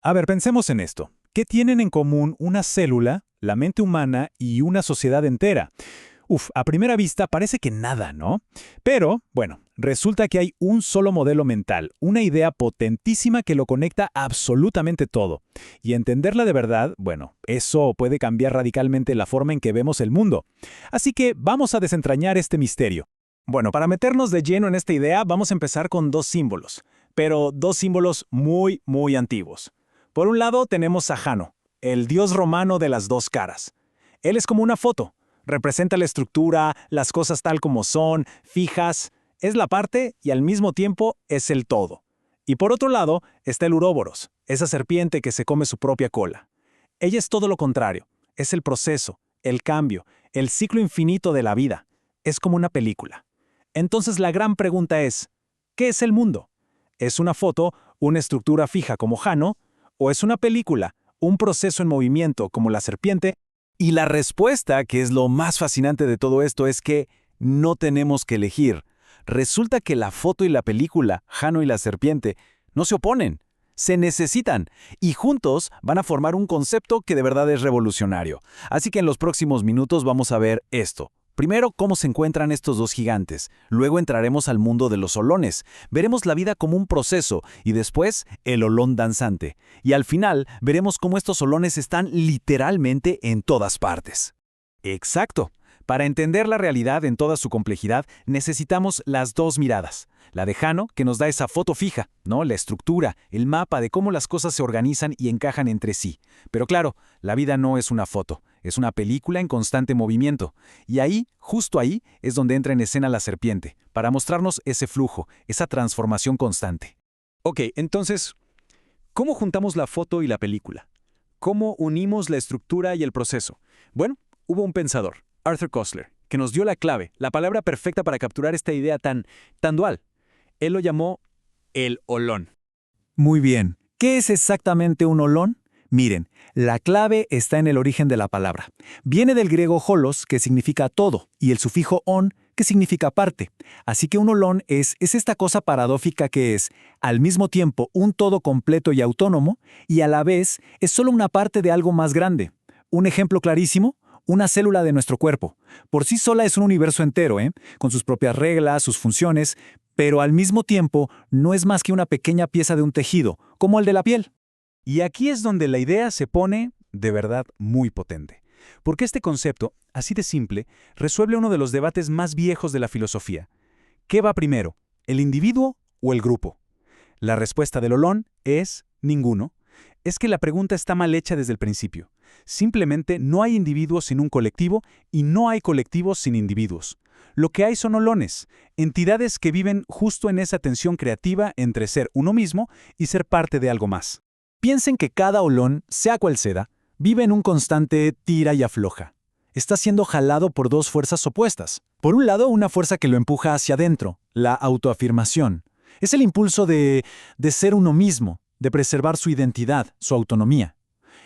A ver, pensemos en esto. ¿Qué tienen en común una célula, la mente humana y una sociedad entera? A primera vista parece que nada, ¿no? Pero, bueno, resulta que hay un solo modelo mental, una idea potentísima que lo conecta a absolutamente todo. Y entenderla de verdad, bueno, eso puede cambiar radicalmente la forma en que vemos el mundo. Así que vamos a desentrañar este misterio. Bueno, para meternos de lleno en esta idea, vamos a empezar con dos símbolos, pero dos símbolos muy, muy antiguos. Por un lado tenemos a Jano, el dios romano de las dos caras. Él es como una foto. Representa la estructura, las cosas tal como son, fijas, es la parte y al mismo tiempo es el todo. Y por otro lado está el Uroboros, esa serpiente que se come su propia cola. Ella es todo lo contrario, es el proceso, el cambio, el ciclo infinito de la vida. Es como una película. Entonces la gran pregunta es, ¿qué es el mundo? ¿Es una foto, una estructura fija como Jano? ¿O es una película, un proceso en movimiento como la serpiente? Y la respuesta, que es lo más fascinante de todo esto, es que no tenemos que elegir. Resulta que la foto y la película, Jano y la serpiente, no se oponen, se necesitan, y juntos van a formar un concepto que de verdad es revolucionario. Así que en los próximos minutos vamos a ver esto. Primero, cómo se encuentran estos dos gigantes. Luego entraremos al mundo de los olones. Veremos la vida como un proceso y después el olón danzante. Y al final veremos cómo estos olones están literalmente en todas partes. Exacto. Para entender la realidad en toda su complejidad, necesitamos las dos miradas. La de Jano, que nos da esa foto fija, ¿no? La estructura, el mapa de cómo las cosas se organizan y encajan entre sí. Pero claro, la vida no es una foto, es una película en constante movimiento. Y ahí, justo ahí, es donde entra en escena la serpiente, para mostrarnos ese flujo, esa transformación constante. Ok, entonces, ¿cómo juntamos la foto y la película? ¿Cómo unimos la estructura y el proceso? Bueno, hubo un pensador, Arthur Koestler, que nos dio la clave, la palabra perfecta para capturar esta idea tan dual. Él lo llamó el olón. Muy bien. ¿Qué es exactamente un olón? Miren, la clave está en el origen de la palabra. Viene del griego holos, que significa todo, y el sufijo on, que significa parte. Así que un olón es esta cosa paradójica que es, al mismo tiempo, un todo completo y autónomo, y a la vez es solo una parte de algo más grande. Un ejemplo clarísimo: una célula de nuestro cuerpo. Por sí sola es un universo entero, con sus propias reglas, sus funciones, pero al mismo tiempo no es más que una pequeña pieza de un tejido, como el de la piel. Y aquí es donde la idea se pone, de verdad, muy potente. Porque este concepto, así de simple, resuelve uno de los debates más viejos de la filosofía. ¿Qué va primero, el individuo o el grupo? La respuesta del olón es ninguno. Es que la pregunta está mal hecha desde el principio. Simplemente no hay individuos sin un colectivo y no hay colectivos sin individuos. Lo que hay son olones, entidades que viven justo en esa tensión creativa entre ser uno mismo y ser parte de algo más. Piensen que cada olón, sea cual sea, vive en un constante tira y afloja. Está siendo jalado por dos fuerzas opuestas. Por un lado, una fuerza que lo empuja hacia adentro, la autoafirmación. Es el impulso de ser uno mismo, de preservar su identidad, su autonomía.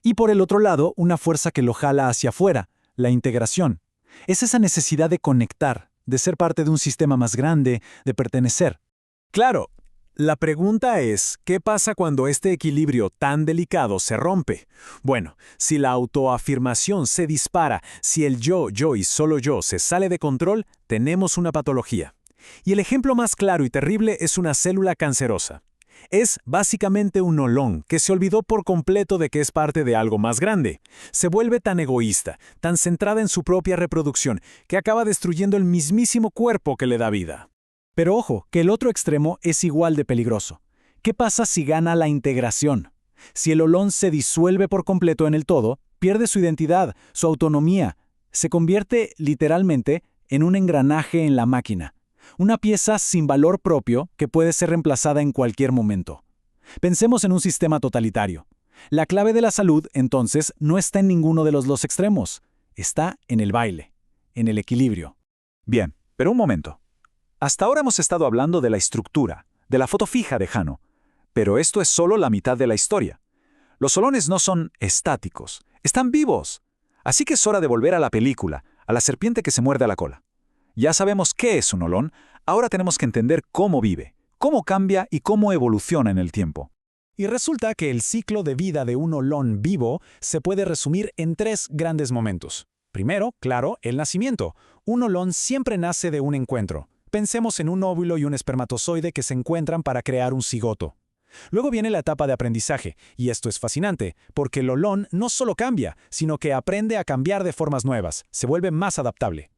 Y por el otro lado, una fuerza que lo jala hacia afuera, la integración. Es esa necesidad de conectar, de ser parte de un sistema más grande, de pertenecer. Claro, la pregunta es, ¿qué pasa cuando este equilibrio tan delicado se rompe? Bueno, si la autoafirmación se dispara, si el yo y solo yo se sale de control, tenemos una patología. Y el ejemplo más claro y terrible es una célula cancerosa. Es básicamente un olón que se olvidó por completo de que es parte de algo más grande. Se vuelve tan egoísta, tan centrada en su propia reproducción, que acaba destruyendo el mismísimo cuerpo que le da vida. Pero ojo, que el otro extremo es igual de peligroso. ¿Qué pasa si gana la integración? Si el olón se disuelve por completo en el todo, pierde su identidad, su autonomía. Se convierte, literalmente, en un engranaje en la máquina. Una pieza sin valor propio que puede ser reemplazada en cualquier momento. Pensemos en un sistema totalitario. La clave de la salud, entonces, no está en ninguno de los dos extremos. Está en el baile, en el equilibrio. Bien, pero un momento. Hasta ahora hemos estado hablando de la estructura, de la foto fija de Jano. Pero esto es solo la mitad de la historia. Los olones no son estáticos, están vivos. Así que es hora de volver a la película, a la serpiente que se muerde la cola. Ya sabemos qué es un olón, ahora tenemos que entender cómo vive, cómo cambia y cómo evoluciona en el tiempo. Y resulta que el ciclo de vida de un olón vivo se puede resumir en 3 grandes momentos. Primero, claro, el nacimiento. Un olón siempre nace de un encuentro. Pensemos en un óvulo y un espermatozoide que se encuentran para crear un cigoto. Luego viene la etapa de aprendizaje, y esto es fascinante, porque el olón no solo cambia, sino que aprende a cambiar de formas nuevas, se vuelve más adaptable.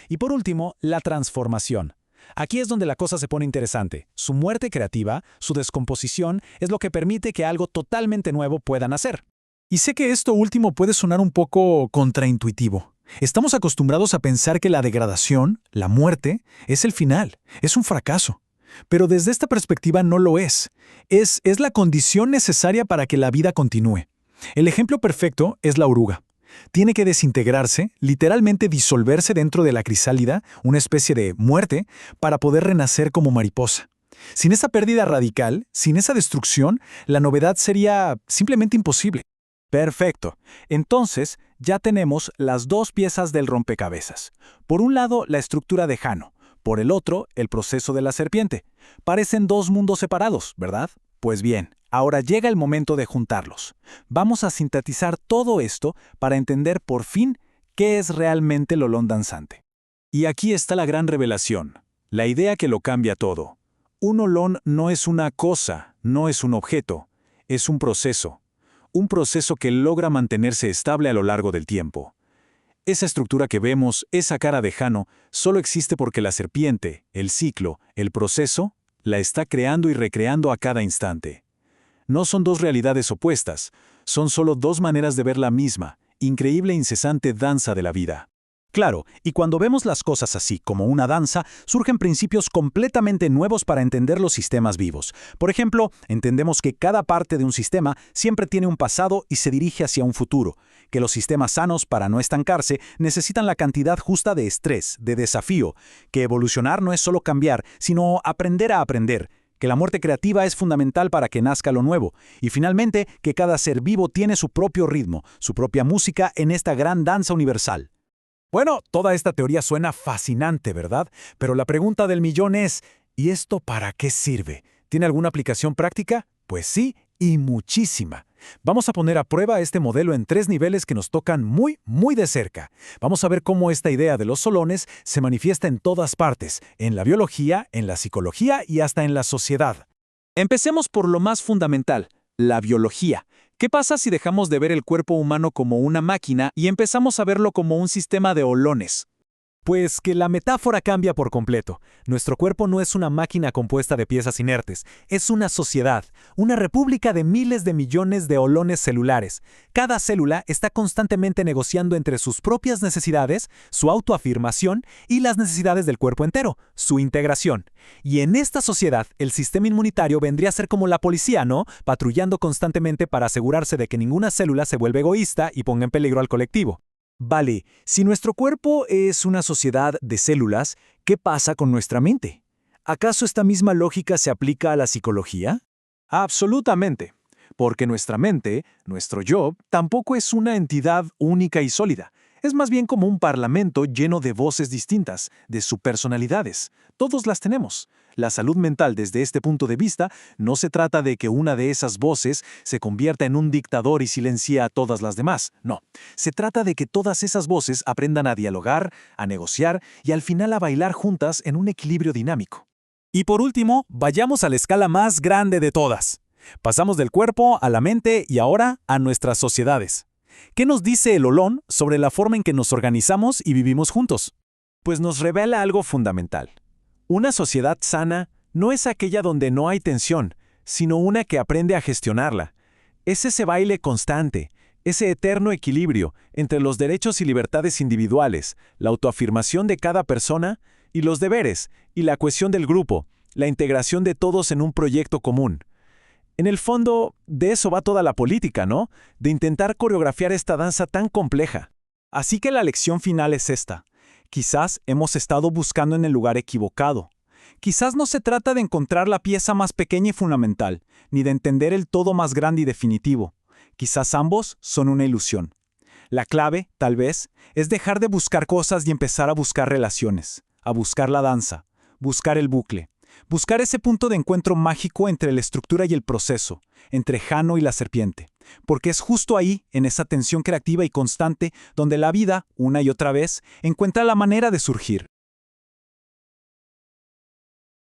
Y por último, la transformación. Aquí es donde la cosa se pone interesante. Su muerte creativa, su descomposición, es lo que permite que algo totalmente nuevo pueda nacer. Y sé que esto último puede sonar un poco contraintuitivo. Estamos acostumbrados a pensar que la degradación, la muerte, es el final, es un fracaso. Pero desde esta perspectiva no lo es. Es la condición necesaria para que la vida continúe. El ejemplo perfecto es la oruga. Tiene que desintegrarse, literalmente disolverse dentro de la crisálida, una especie de muerte, para poder renacer como mariposa. Sin esa pérdida radical, sin esa destrucción, la novedad sería simplemente imposible. Perfecto. Entonces, ya tenemos las 2 piezas del rompecabezas. Por un lado, la estructura de Jano. Por el otro, el proceso de la serpiente. Parecen 2 mundos separados, ¿verdad? Pues bien, ahora llega el momento de juntarlos. Vamos a sintetizar todo esto para entender por fin qué es realmente el olón danzante. Y aquí está la gran revelación, la idea que lo cambia todo. Un olón no es una cosa, no es un objeto, es un proceso. Un proceso que logra mantenerse estable a lo largo del tiempo. Esa estructura que vemos, esa cara de Jano, solo existe porque la serpiente, el ciclo, el proceso, la está creando y recreando a cada instante. No son 2 realidades opuestas, son solo 2 maneras de ver la misma, increíble e incesante danza de la vida. Claro, y cuando vemos las cosas así, como una danza, surgen principios completamente nuevos para entender los sistemas vivos. Por ejemplo, entendemos que cada parte de un sistema siempre tiene un pasado y se dirige hacia un futuro, que los sistemas sanos, para no estancarse, necesitan la cantidad justa de estrés, de desafío, que evolucionar no es solo cambiar, sino aprender a aprender, que la muerte creativa es fundamental para que nazca lo nuevo, y finalmente, que cada ser vivo tiene su propio ritmo, su propia música en esta gran danza universal. Bueno, toda esta teoría suena fascinante, ¿verdad? Pero la pregunta del millón es, ¿y esto para qué sirve? ¿Tiene alguna aplicación práctica? Pues sí, y muchísima. Vamos a poner a prueba este modelo en 3 niveles que nos tocan muy, muy de cerca. Vamos a ver cómo esta idea de los olones se manifiesta en todas partes, en la biología, en la psicología y hasta en la sociedad. Empecemos por lo más fundamental, la biología. ¿Qué pasa si dejamos de ver el cuerpo humano como una máquina y empezamos a verlo como un sistema de olones? Pues que la metáfora cambia por completo. Nuestro cuerpo no es una máquina compuesta de piezas inertes, es una sociedad, una república de miles de millones de olones celulares. Cada célula está constantemente negociando entre sus propias necesidades, su autoafirmación y las necesidades del cuerpo entero, su integración. Y en esta sociedad, el sistema inmunitario vendría a ser como la policía, ¿no? Patrullando constantemente para asegurarse de que ninguna célula se vuelva egoísta y ponga en peligro al colectivo. Vale, si nuestro cuerpo es una sociedad de células, ¿qué pasa con nuestra mente? ¿Acaso esta misma lógica se aplica a la psicología? Absolutamente, porque nuestra mente, nuestro yo, tampoco es una entidad única y sólida. Es más bien como un parlamento lleno de voces distintas, de subpersonalidades. Todos las tenemos. La salud mental desde este punto de vista no se trata de que una de esas voces se convierta en un dictador y silencie a todas las demás. No, se trata de que todas esas voces aprendan a dialogar, a negociar y al final a bailar juntas en un equilibrio dinámico. Y por último, vayamos a la escala más grande de todas. Pasamos del cuerpo a la mente y ahora a nuestras sociedades. ¿Qué nos dice el olón sobre la forma en que nos organizamos y vivimos juntos? Pues nos revela algo fundamental. Una sociedad sana no es aquella donde no hay tensión, sino una que aprende a gestionarla. Es ese baile constante, ese eterno equilibrio entre los derechos y libertades individuales, la autoafirmación de cada persona y los deberes, y la cohesión del grupo, la integración de todos en un proyecto común. En el fondo, de eso va toda la política, ¿no? De intentar coreografiar esta danza tan compleja. Así que la lección final es esta. Quizás hemos estado buscando en el lugar equivocado. Quizás no se trata de encontrar la pieza más pequeña y fundamental, ni de entender el todo más grande y definitivo. Quizás ambos son una ilusión. La clave, tal vez, es dejar de buscar cosas y empezar a buscar relaciones, a buscar la danza, buscar el bucle. Buscar ese punto de encuentro mágico entre la estructura y el proceso, entre Jano y la serpiente. Porque es justo ahí, en esa tensión creativa y constante, donde la vida, una y otra vez, encuentra la manera de surgir.